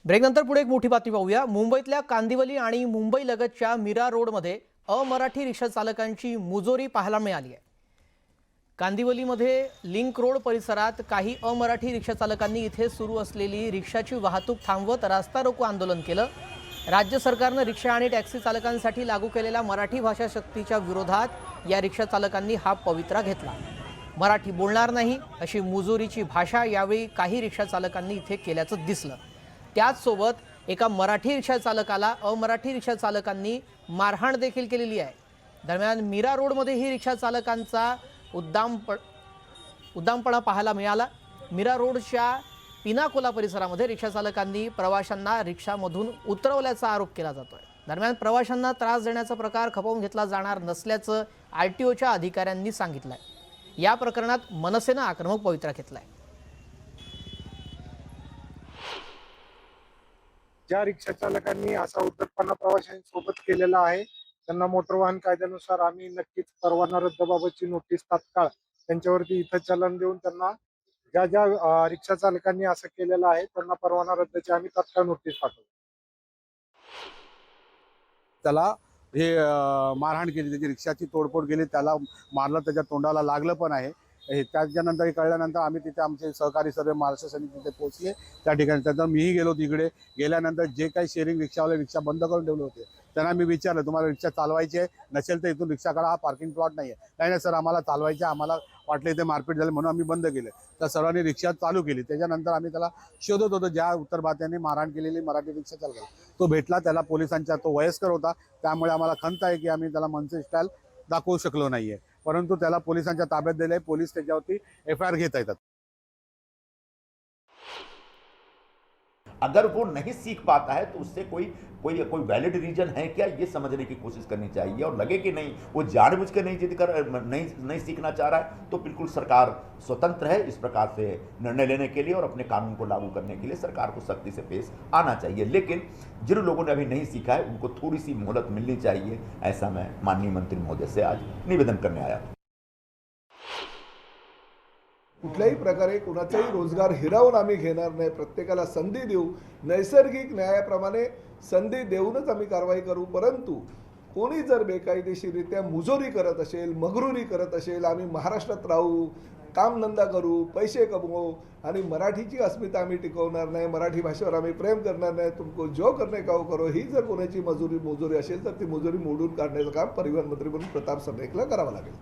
ब्रेकनंतर पुढे एक मोठी बातमी पाहूया। मुंबईतल्या कांदिवली आणि मुंबई लगतच्या मीरा रोडमध्ये अमराठी रिक्षा चालकांची मुजोरी पाहायला मिळाली आहे। कांदिवलीमध्ये लिंक रोड परिसरात काही अमराठी रिक्षा चालकांनी इथे सुरू असलेली रिक्षाची वाहतूक थांबवत रास्ता रोको आंदोलन केलं। राज्य सरकारने रिक्षा आणि टॅक्सी चालकांसाठी लागू केलेल्या मराठी भाषा सक्तीच्या विरोधात या रिक्षा चालकांनी हा पवित्रा घेतला। मराठी बोलणार नाही अशी मुजोरीची भाषा यावेळी काही रिक्षा चालकांनी इथे केल्याचं दिसलं। त्याचसोबत एका मराठी रिक्षा चालकाला अमराठी रिक्षा चालकांनी मारहाण देखील केलेली आहे। दरम्यान मीरा रोडमध्ये ही रिक्षा चालकांचा उद्दामपणा पाहायला मिळाला। मीरा रोडच्या पिनाकोला परिसरामध्ये रिक्षा चालकांनी प्रवाशांना रिक्षामधून उतरवल्याचा आरोप केला जातोय। दरम्यान प्रवाशांना त्रास देण्याचा प्रकार खपवून घेतला जाणार नसल्याचं आरटीओच्या अधिकाऱ्यांनी सांगितलंय। या प्रकरणात मनसेनं आक्रमक पवित्रा घेतलाय। ज्या रिक्षा चालकांनी असा उद्धटपणा प्रवाशांसोबत केलेला आहे त्यांना मोटर वाहन कायद्यानुसार आम्ही नक्कीच परवाना रद्दबाबतची नोटीस तात्काळ त्यांच्यावरती इथं चलन देऊन त्यांना ज्या रिक्षा चालकांनी असं केलेलं आहे त्यांना परवाना रद्दची आम्ही तात्काळ नोटीस पाठवू। त्याला हे मारहाण केली, त्याची रिक्षाची तोडफोड केली, त्याला मारलं, त्याच्या तोंडाला लागलं पण आहे। हे त्याच्यानंतर कळल्यानंतर आम्ही तिथे आमचे सहकारी सर्व महाराष्ट्र सैनिक तिथे पोहोचले त्या ठिकाणी। त्यानंतर मीही गेलो तिकडे। गेल्यानंतर जे काही शेअरिंग रिक्षावाले रिक्षा बंद करून ठेवले होते त्यांना मी विचारलं, तुम्हाला रिक्षा चालवायची आहे नसेल तर इथून रिक्षा काढा, हा पार्किंग प्लॉट नाही आहे। नाही सर, आम्हाला चालवायचे, आम्हाला वाटलं इथे मारपीट झाली म्हणून आम्ही बंद केले। तर सर्वांनी रिक्षा चालू केली। त्याच्यानंतर आम्ही त्याला शोधत होतो ज्या उत्तर भारतीयांनी मारहाण केलेली मराठी रिक्षा चालकाला तो भेटला। त्याला पोलिसांच्या, तो वयस्कर होता त्यामुळे आम्हाला खंत आहे की आम्ही त्याला मनसे स्टाईल दाखवू शकलो नाहीये, परंतु त्याला पोलिसांच्या ताब्यात दिले। पोलीस त्याच्यावरती एफआयआर घेत आहेत। अगर वो नहीं सीख पाता है तो उससे कोई वैलिड रीजन है क्या, ये समझने की कोशिश करनी चाहिए। और लगे कि नहीं वो जानबूझकर नहीं जिद कर नहीं सीखना चाह रहा है तो बिल्कुल सरकार स्वतंत्र है इस प्रकार से निर्णय लेने के लिए और अपने कानून को लागू करने के लिए सरकार को सख्ती से पेश आना चाहिए। लेकिन जिन लोगों ने अभी नहीं सीखा है उनको थोड़ी सी मोहलत मिलनी चाहिए, ऐसा मैं माननीय मंत्री महोदय से आज निवेदन करने आया। कुठल्याही प्रकारे कुणाचाही रोजगार हिरावून आम्ही घेणार नाही। प्रत्येकाला संधी देऊ, नैसर्गिक न्यायाप्रमाणे संधी देऊनच आम्ही कारवाई करू। परंतु कोणी जर बेकायदेशीररित्या मुजोरी करत असेल, मगरुरी करत असेल, आम्ही महाराष्ट्रात राहू, कामधंदा करू, पैसे कमवू आणि मराठीची अस्मिता आम्ही टिकवणार नाही, मराठी भाषेवर आम्ही प्रेम करणार नाही, तुमको जो करणे का करो, ही जर कोणाची मुजोरी असेल तर ती मुजोरी मोडून काढण्याचं काम परिवहन मंत्री म्हणून प्रताप सरनाईकला करावं लागेल।